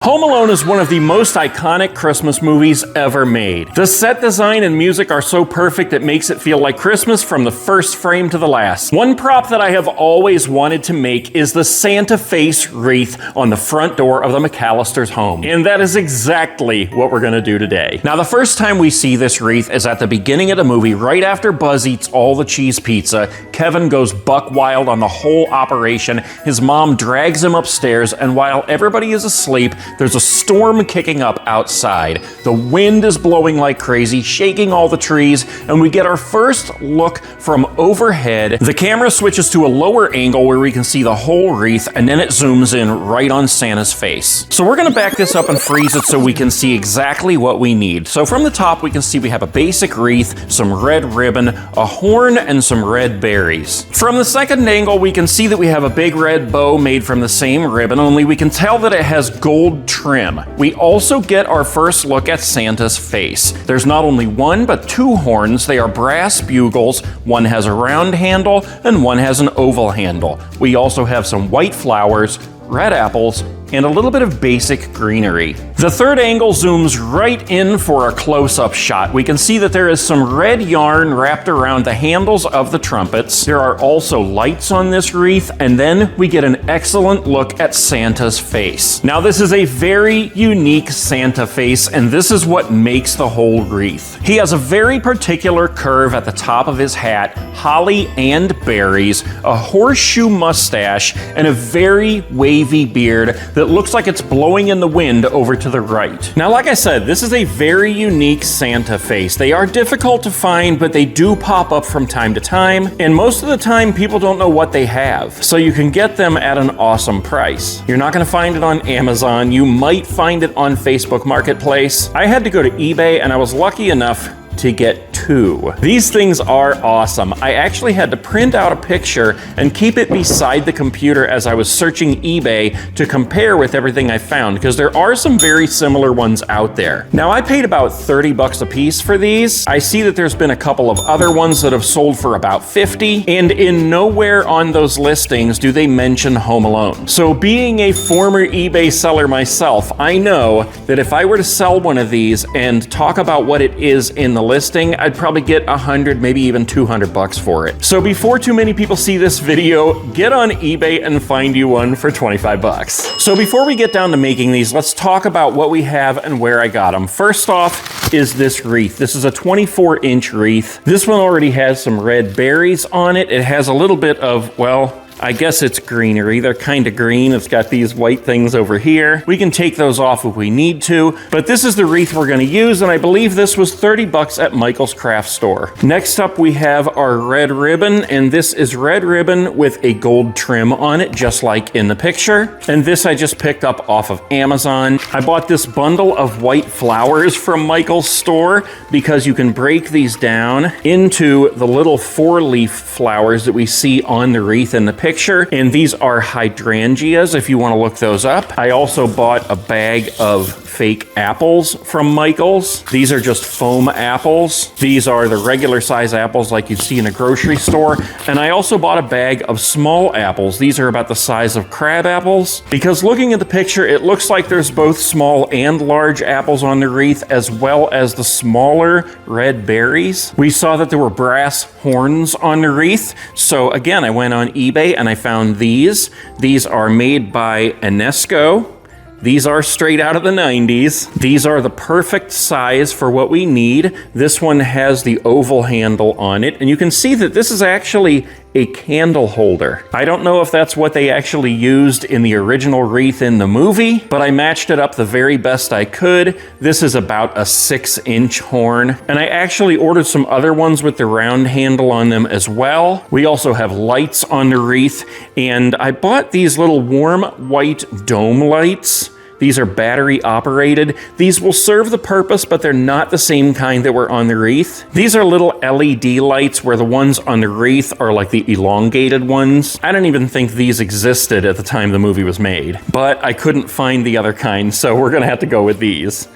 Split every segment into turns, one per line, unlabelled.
Home Alone is one of the most iconic Christmas movies ever made. The set design and music are so perfect it makes it feel like Christmas from the first frame to the last. One prop that I have always wanted to make is the Santa face wreath on the front door of the MCCALLISTER'S home. And that is exactly what we're gonna do today. Now, the first time we see this wreath is at the beginning of the movie, right after Buzz eats all the cheese pizza. Kevin goes buck wild on the whole operation. His mom drags him upstairs, and while everybody is asleep, there's a storm kicking up outside. The wind is blowing like crazy, shaking all the trees, and we get our first look from overhead. The camera switches to a lower angle where we can see the whole wreath, and then it zooms in right on Santa's face. So we're gonna back this up and freeze it so we can see exactly what we need. So from the top, we can see we have a basic wreath, some red ribbon, a horn, and some red berries. From the second angle, we can see that we have a big red bow made from the same ribbon, only we can tell that it has gold trim. We also get our first look at Santa's face. There's not only one, but two horns. They are brass bugles. One has a round handle and one has an oval handle. We also have some white flowers, red apples, and a little bit of basic greenery. The third angle zooms right in for a close-up shot. We can see that there is some red yarn wrapped around the handles of the trumpets. There are also lights on this wreath, and then we get an excellent look at Santa's face. Now, this is a very unique Santa face, and this is what makes the whole wreath. He has a very particular curve at the top of his hat, holly and berries, a horseshoe mustache, and a very wavy beard that looks like it's blowing in the wind over to the right. Now, like I said, this is a very unique Santa face. They are difficult to find, but they do pop up from time to time, and most of the time people don't know what they have, so you can get them at an awesome price. You're not gonna find it on Amazon. You might find it on Facebook Marketplace. I had to go to eBay, and I was lucky enough to get two. These things are awesome. I actually had to print out a picture and keep it beside the computer as I was searching eBay to compare with everything I found, because there are some very similar ones out there. Now, I paid about 30 bucks a piece for these. I see that there's been a couple of other ones that have sold for about 50, and in nowhere on those listings do they mention Home Alone. So being a former eBay seller myself, I know that if I were to sell one of these and talk about what it is in the listing, I'd probably get 100, maybe even 200 bucks for it. So before too many people see this video, get on eBay and find you one for 25 bucks. So before we get down to making these, let's talk about what we have and where I got them. First off is this wreath. This is a 24-inch wreath. This one already has some red berries on it. It has a little bit of, well, I guess it's greenery. They're kind of green. It's got these white things over here. We can take those off if we need to, but this is the wreath we're going to use, and I believe this was 30 bucks at Michael's Craft Store. Next up, we have our red ribbon, and this is red ribbon with a gold trim on it, just like in the picture. And this I just picked up off of Amazon. I bought this bundle of white flowers from Michael's store because you can break these down into the little 4-leaf flowers that we see on the wreath in the picture. And these are hydrangeas if you want to look those up. I also bought a bag of fake apples from Michael's. These are just foam apples. These are the regular size apples like you see in a grocery store. And I also bought a bag of small apples. These are about the size of crab apples, because looking at the picture, it looks like there's both small and large apples on the wreath, as well as the smaller red berries. We saw that there were brass horns on the wreath. So again, I went on eBay and I found these. These are made by Enesco. These are straight out of the 90s. These are the perfect size for what we need. This one has the oval handle on it, and you can see that this is actually a candle holder. I don't know if that's what they actually used in the original wreath in the movie, but I matched it up the very best I could. This is about a 6-inch horn, and I actually ordered some other ones with the round handle on them as well. We also have lights on the wreath, and I bought these little warm white dome lights. These are battery operated. These will serve the purpose, but they're not the same kind that were on the wreath. These are little LED lights, where the ones on the wreath are like the elongated ones. I don't even think these existed at the time the movie was made, but I couldn't find the other kind, so we're gonna have to go with these.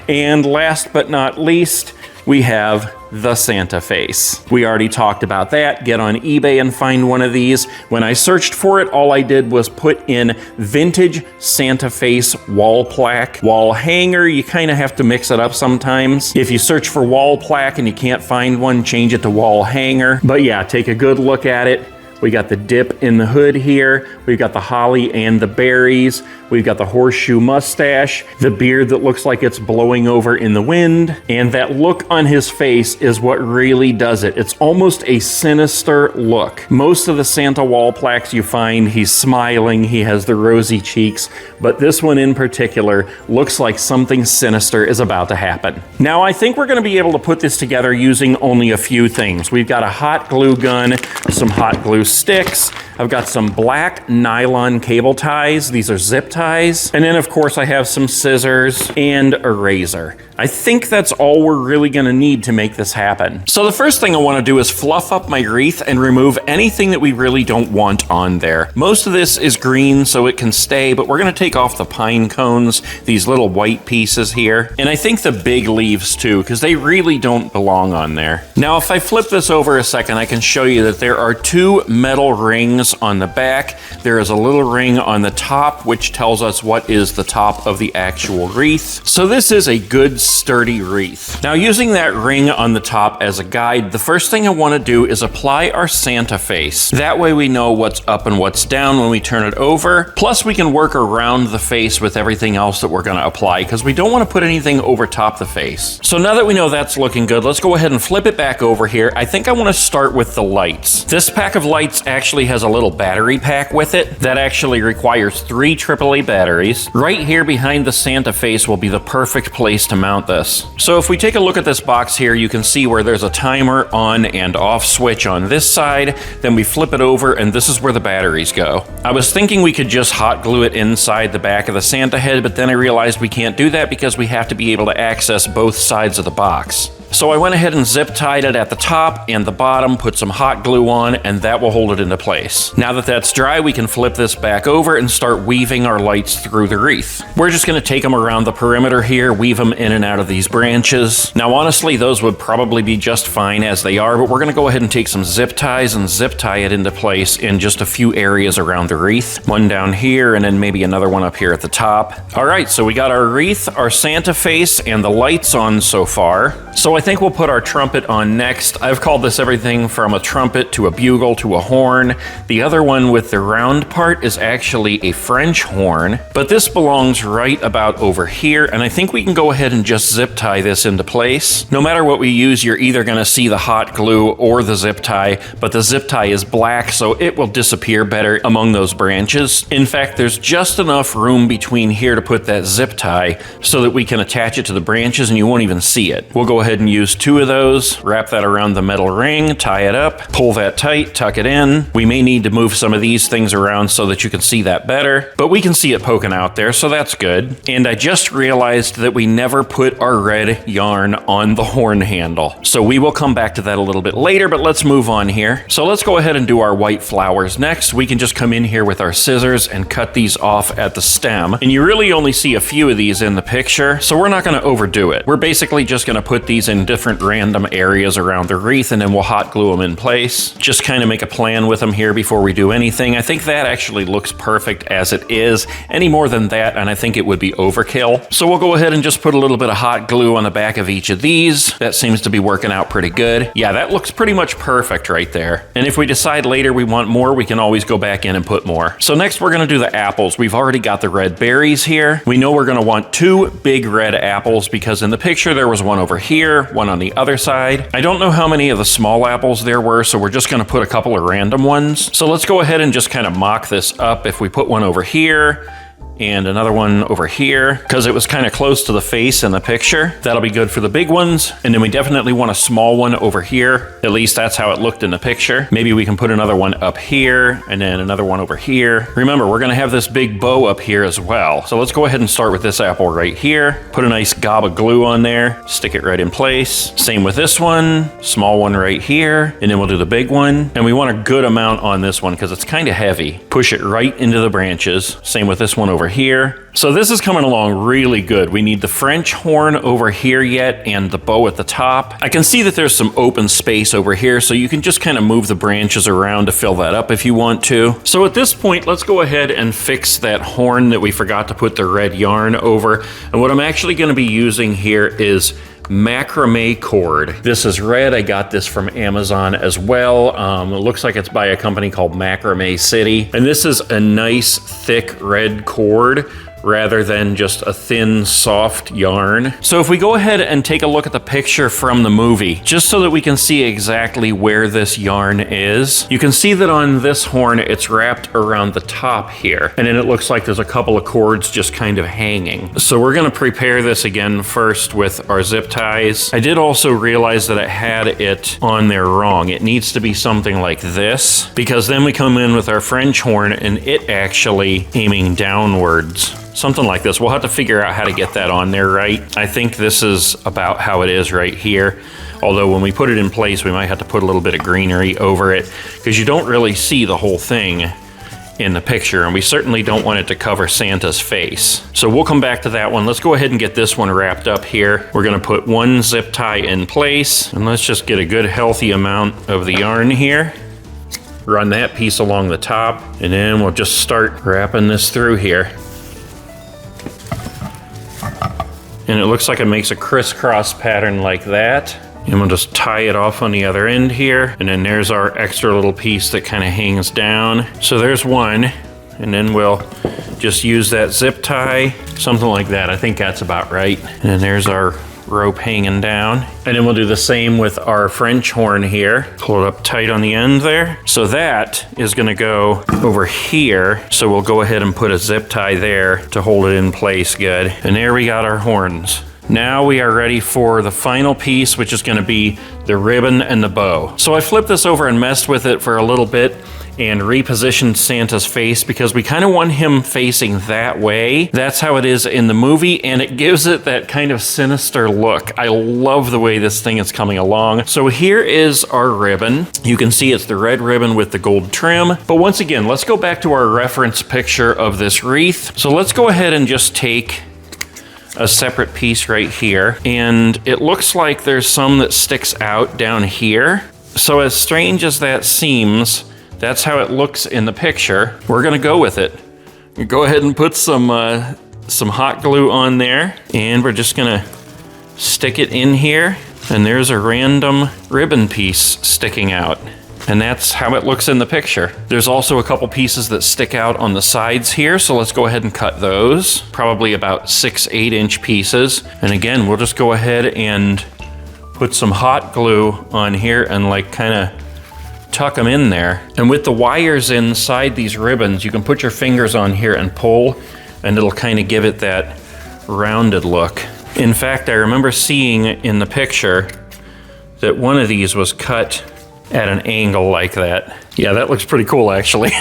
And last but not least, we have the Santa face. We already talked about that. Get on eBay and find one of these. When I searched for it, all I did was put in vintage Santa face wall plaque. Wall hanger, you kind of have to mix it up sometimes. If you search for wall plaque and you can't find one, change it to wall hanger. But yeah, take a good look at it. We got the dip in the hood here. We've got the holly and the berries. We've got the horseshoe mustache, the beard that looks like it's blowing over in the wind. And that look on his face is what really does it. It's almost a sinister look. Most of the Santa wall plaques you find, he's smiling, he has the rosy cheeks, but this one in particular looks like something sinister is about to happen. Now, I think we're gonna be able to put this together using only a few things. We've got a hot glue gun, some hot glue sticks. I've got some black nylon cable ties. These are zip ties. And then of course I have some scissors and a razor. I think that's all we're really gonna need to make this happen. So the first thing I wanna do is fluff up my wreath and remove anything that we really don't want on there. Most of this is green so it can stay, but we're gonna take off the pine cones, these little white pieces here. And I think the big leaves too, because they really don't belong on there. Now if I flip this over a second, I can show you that there are two metal rings on the back. There is a little ring on the top, which tells us what is the top of the actual wreath. So this is a good sturdy wreath. Now using that ring on the top as a guide, the first thing I want to do is apply our Santa face. That way we know what's up and what's down when we turn it over. Plus we can work around the face with everything else that we're going to apply because we don't want to put anything over top the face. So now that we know that's looking good, let's go ahead and flip it back over here. I think I want to start with the lights. This pack of lights actually has a little battery pack with it that actually requires 3 AAA batteries. Right here behind the Santa face will be the perfect place to mount this. So if we take a look at this box here, you can see where there's a timer on and off switch on this side. Then we flip it over and this is where the batteries go. I was thinking we could just hot glue it inside the back of the Santa head, but then I realized we can't do that because we have to be able to access both sides of the box. So I went ahead and zip tied it at the top and the bottom, put some hot glue on, and that will hold it into place. Now that that's dry, we can flip this back over and start weaving our lights through the wreath. We're just gonna take them around the perimeter here, weave them in and out of these branches. Now honestly, those would probably be just fine as they are, but we're gonna go ahead and take some zip ties and zip tie it into place in just a few areas around the wreath. One down here and then maybe another one up here at the top. All right, so we got our wreath, our Santa face, and the lights on so far. So I think we'll put our trumpet on next. I've called this everything from a trumpet to a bugle to a horn. The other one with the round part is actually a French horn, but this belongs right about over here, and I think we can go ahead and just zip tie this into place. No matter what we use, you're either gonna see the hot glue or the zip tie, but the zip tie is black, so it will disappear better among those branches. In fact, there's just enough room between here to put that zip tie so that we can attach it to the branches and you won't even see it. We'll go ahead and use 2 of those, wrap that around the metal ring, tie it up, pull that tight, tuck it in. We may need to move some of these things around so that you can see that better, but we can see it poking out there, so that's good. And I just realized that we never put our red yarn on the horn handle. So we will come back to that a little bit later, but let's move on here. So let's go ahead and do our white flowers next. We can just come in here with our scissors and cut these off at the stem. And you really only see a few of these in the picture, so we're not gonna overdo it. We're basically just gonna put these in different random areas around the wreath and then we'll hot glue them in place. Just kind of make a plan with them here before we do anything. I think that actually looks perfect as it is. Any more than that and I think it would be overkill. So we'll go ahead and just put a little bit of hot glue on the back of each of these. That seems to be working out pretty good. Yeah, that looks pretty much perfect right there. And if we decide later we want more, we can always go back in and put more. So next we're gonna do the apples. We've already got the red berries here. We know we're gonna want 2 big red apples because in the picture there was one over here, one on the other side. I don't know how many of the small apples there were, so we're just gonna put a couple of random ones. So let's go ahead and just kind of mock this up. If we put one over here, and another one over here, because it was kind of close to the face in the picture. That'll be good for the big ones. And then we definitely want a small one over here. At least that's how it looked in the picture. Maybe we can put another one up here and then another one over here. Remember, we're gonna have this big bow up here as well. So let's go ahead and start with this apple right here. Put a nice gob of glue on there, stick it right in place. Same with this one, small one right here, and then we'll do the big one. And we want a good amount on this one because it's kind of heavy. Push it right into the branches. Same with this one over here. So this is coming along really good. We need the French horn over here yet and the bow at the top. I can see that there's some open space over here, so you can just kind of move the branches around to fill that up if you want to. So at this point, let's go ahead and fix that horn that we forgot to put the red yarn over. And what I'm actually going to be using here is macrame cord. This is red. I got this from Amazon as well. It looks like it's by a company called Macrame City. And this is a nice thick red cord rather than just a thin, soft yarn. So if we go ahead and take a look at the picture from the movie, just so that we can see exactly where this yarn is, you can see that on this horn, it's wrapped around the top here. And then it looks like there's a couple of cords just kind of hanging. So we're gonna prepare this again first with our zip ties. I did also realize that it had it on there wrong. It needs to be something like this, because then we come in with our French horn and it actually aiming downwards. Something like this. We'll have to figure out how to get that on there right. I think this is about how it is right here. Although when we put it in place, we might have to put a little bit of greenery over it because you don't really see the whole thing in the picture, and we certainly don't want it to cover Santa's face. So we'll come back to that one. Let's go ahead and get this one wrapped up here. We're gonna put one zip tie in place, and let's just get a good healthy amount of the yarn here. Run that piece along the top, and then we'll just start wrapping this through here. And it looks like it makes a crisscross pattern like that. And we'll just tie it off on the other end here. And then there's our extra little piece that kind of hangs down. So there's one. And then we'll just use that zip tie, something like that. I think that's about right. And then there's our rope hanging down. And then we'll do the same with our French horn here. Pull it up tight on the end there. So that is gonna go over here. So we'll go ahead and put a zip tie there to hold it in place good. And there we got our horns. Now we are ready for the final piece, which is gonna be the ribbon and the bow. So I flipped this over and messed with it for a little bit and repositioned Santa's face because we kind of want him facing that way. That's how it is in the movie, and it gives it that kind of sinister look. I love the way this thing is coming along. So here is our ribbon. You can see it's the red ribbon with the gold trim. But once again, let's go back to our reference picture of this wreath. So let's go ahead and just take a separate piece right here. And it looks like there's some that sticks out down here. So as strange as that seems, that's how it looks in the picture. We're gonna go with it. Go ahead and put some hot glue on there, and we're just gonna stick it in here, and there's a random ribbon piece sticking out. And that's how it looks in the picture. There's also a couple pieces that stick out on the sides here, so let's go ahead and cut those. Probably about 6 8-inch pieces. And again, we'll just go ahead and put some hot glue on here and like kind of tuck them in there. And with the wires inside these ribbons, you can put your fingers on here and pull, and it'll kind of give it that rounded look. In fact, I remember seeing in the picture that one of these was cut at an angle like that. Yeah, that looks pretty cool actually.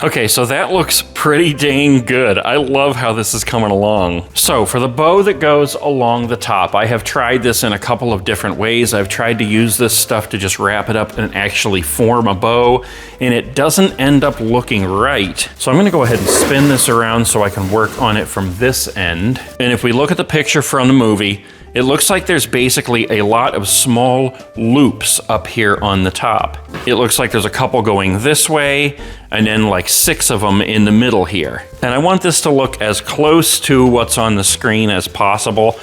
Okay, so that looks pretty dang good. I love how this is coming along. So for the bow that goes along the top, I have tried this in a couple of different ways. I've tried to use this stuff to just wrap it up and actually form a bow, and it doesn't end up looking right. So I'm gonna go ahead and spin this around so I can work on it from this end. And if we look at the picture from the movie, it looks like there's basically a lot of small loops up here on the top. It looks like there's a couple going this way, and then like 6 of them in the middle here. And I want this to look as close to what's on the screen as possible.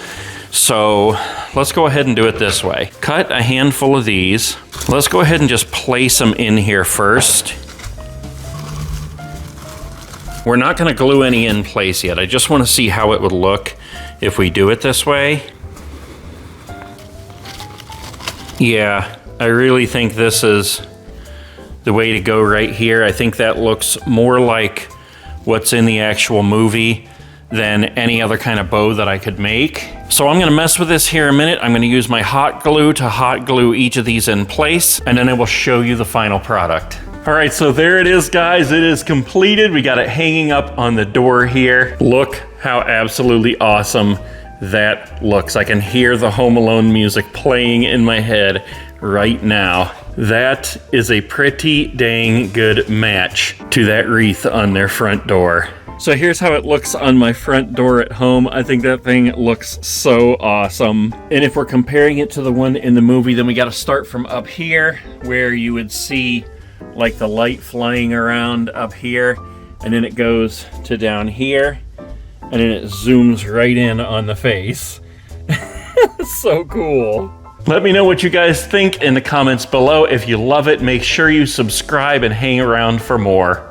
So let's go ahead and do it this way. Cut a handful of these. Let's go ahead and just place them in here first. We're not gonna glue any in place yet. I just wanna see how it would look if we do it this way. Yeah, I really think this is the way to go right here. I think that looks more like what's in the actual movie than any other kind of bow that I could make. So I'm gonna mess with this here a minute. I'm gonna use my hot glue to hot glue each of these in place, and then I will show you the final product. All right, so there it is, guys. It is completed. We got it hanging up on the door here. Look how absolutely awesome that looks. I can hear the Home Alone music playing in my head right now. That is a pretty dang good match to that wreath on their front door. So here's how it looks on my front door at home. I think that thing looks so awesome. And if we're comparing it to the one in the movie, then we got to start from up here, where you would see like the light flying around up here, and then it goes to down here, and then it zooms right in on the face. So cool. Let me know what you guys think in the comments below. If you love it, make sure you subscribe and hang around for more.